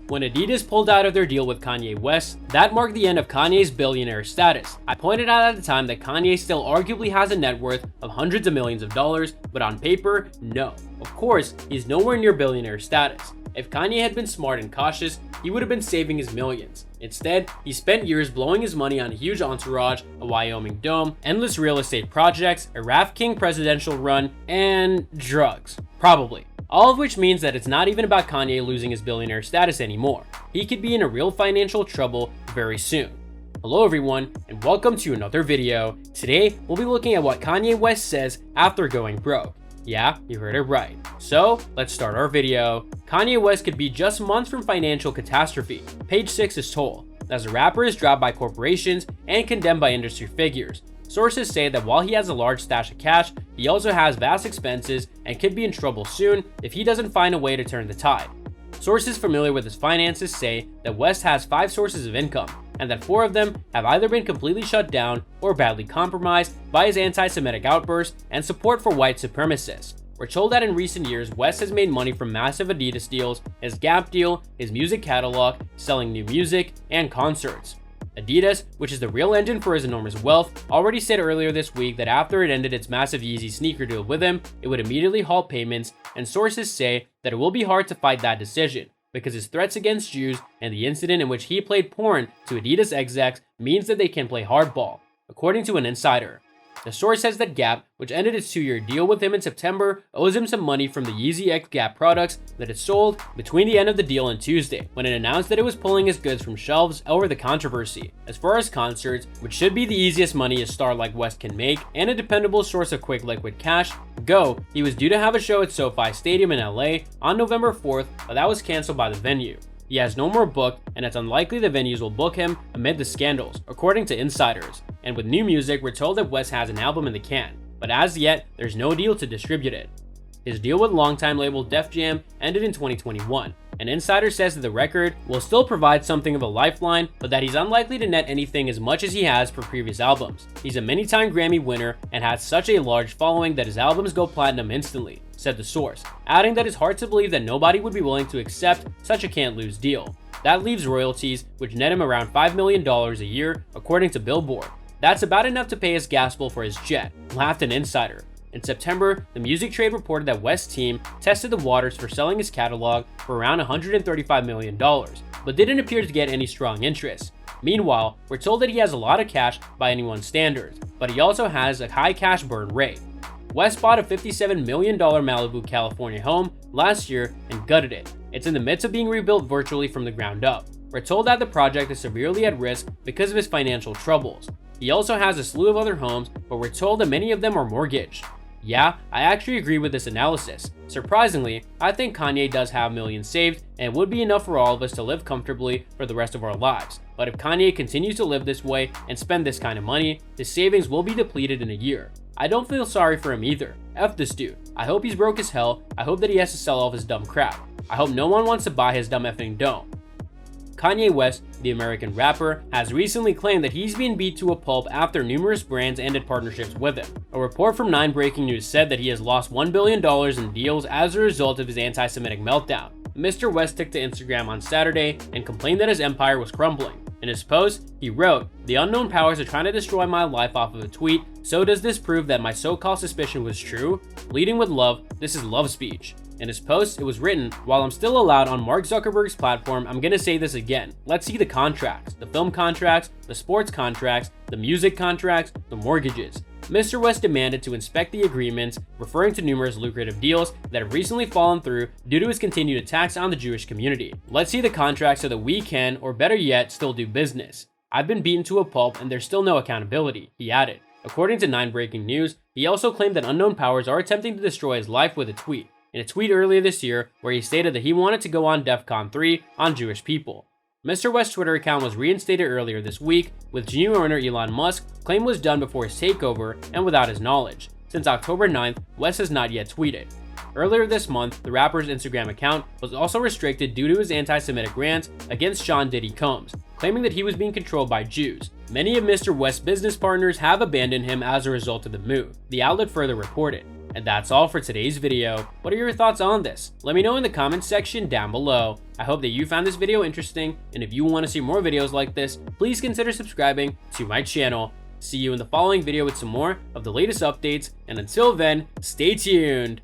When Adidas pulled out of their deal with Kanye West, that marked the end of Kanye's billionaire status. I pointed out at the time that Kanye still arguably has a net worth of hundreds of millions of dollars, but on paper, no. Of course, he's nowhere near billionaire status. If Kanye had been smart and cautious, he would have been saving his millions. Instead, he spent years blowing his money on a huge entourage, a Wyoming dome, endless real estate projects, a Raf King presidential run, and drugs. Probably. All of which means that it's not even about Kanye losing his billionaire status anymore. He could be in a real financial trouble very soon. Hello everyone, and welcome to another video. Today, we'll be looking at what Kanye West says after going broke. Yeah, you heard it right. So, let's start our video. Kanye West could be just months from financial catastrophe. Page 6 is told, as the rapper is dropped by corporations and condemned by industry figures. Sources say that while he has a large stash of cash, he also has vast expenses and could be in trouble soon if he doesn't find a way to turn the tide. Sources familiar with his finances say that West has 5 sources of income, and that 4 of them have either been completely shut down or badly compromised by his anti-Semitic outbursts and support for white supremacists. We're told that in recent years, West has made money from massive Adidas deals, his Gap deal, his music catalog, selling new music, and concerts. Adidas, which is the real engine for his enormous wealth, already said earlier this week that after it ended its massive Yeezy sneaker deal with him, it would immediately halt payments, and sources say that it will be hard to fight that decision, because his threats against Jews and the incident in which he played porn to Adidas execs means that they can play hardball, according to an insider. The source says that Gap, which ended its 2-year deal with him in September, owes him some money from the Yeezy X Gap products that it sold between the end of the deal and Tuesday, when it announced that it was pulling his goods from shelves over the controversy. As far as concerts, which should be the easiest money a star like West can make, and a dependable source of quick liquid cash, he was due to have a show at SoFi Stadium in LA on November 4th, but that was cancelled by the venue. He has no more booked, and it's unlikely the venues will book him amid the scandals, according to insiders. And with new music, we're told that West has an album in the can, but as yet, there's no deal to distribute it. His deal with longtime label Def Jam ended in 2021. An insider says that the record will still provide something of a lifeline, but that he's unlikely to net anything as much as he has for previous albums. He's a many-time Grammy winner and has such a large following that his albums go platinum instantly, said the source, adding that it's hard to believe that nobody would be willing to accept such a can't-lose deal. That leaves royalties, which net him around $5 million a year, according to Billboard. That's about enough to pay his gas bill for his jet, laughed an insider. In September, the music trade reported that West's team tested the waters for selling his catalog for around $135 million, but didn't appear to get any strong interest. Meanwhile, we're told that he has a lot of cash by anyone's standards, but he also has a high cash burn rate. West bought a $57 million Malibu, California home last year and gutted it. It's in the midst of being rebuilt virtually from the ground up. We're told that the project is severely at risk because of his financial troubles. He also has a slew of other homes, but we're told that many of them are mortgaged. Yeah, I actually agree with this analysis. Surprisingly, I think Kanye does have millions saved and it would be enough for all of us to live comfortably for the rest of our lives. But if Kanye continues to live this way and spend this kind of money, his savings will be depleted in a year. I don't feel sorry for him either. F this dude. I hope he's broke as hell. I hope that he has to sell off his dumb crap. I hope no one wants to buy his dumb effing dome. Kanye West, the American rapper, has recently claimed that he's been beat to a pulp after numerous brands ended partnerships with him. A report from 9 Breaking News said that he has lost $1 billion in deals as a result of his anti-Semitic meltdown. Mr. West took to Instagram on Saturday and complained that his empire was crumbling. In his post, he wrote, "The unknown powers are trying to destroy my life off of a tweet, so does this prove that my so-called suspicion was true? Leading with love, this is love speech." In his post, it was written, "While I'm still allowed on Mark Zuckerberg's platform, I'm gonna say this again. Let's see the contracts, the film contracts, the sports contracts, the music contracts, the mortgages." Mr. West demanded to inspect the agreements, referring to numerous lucrative deals that have recently fallen through due to his continued attacks on the Jewish community. "Let's see the contracts so that we can, or better yet, still do business. I've been beaten to a pulp and there's still no accountability," he added. According to 9 Breaking News, he also claimed that unknown powers are attempting to destroy his life with a tweet. In a tweet earlier this year, where he stated that he wanted to go on DEFCON 3 on Jewish people. Mr. West's Twitter account was reinstated earlier this week, with GM owner Elon Musk claimed was done before his takeover and without his knowledge. Since October 9th, West has not yet tweeted. Earlier this month, the rapper's Instagram account was also restricted due to his anti-Semitic rants against Sean Diddy Combs, claiming that he was being controlled by Jews. Many of Mr. West's business partners have abandoned him as a result of the move, the outlet further reported. And that's all for today's video. What are your thoughts on this? Let me know in the comments section down below. I hope that you found this video interesting, and if you want to see more videos like this, please consider subscribing to my channel. See you in the following video with some more of the latest updates, and until then, stay tuned.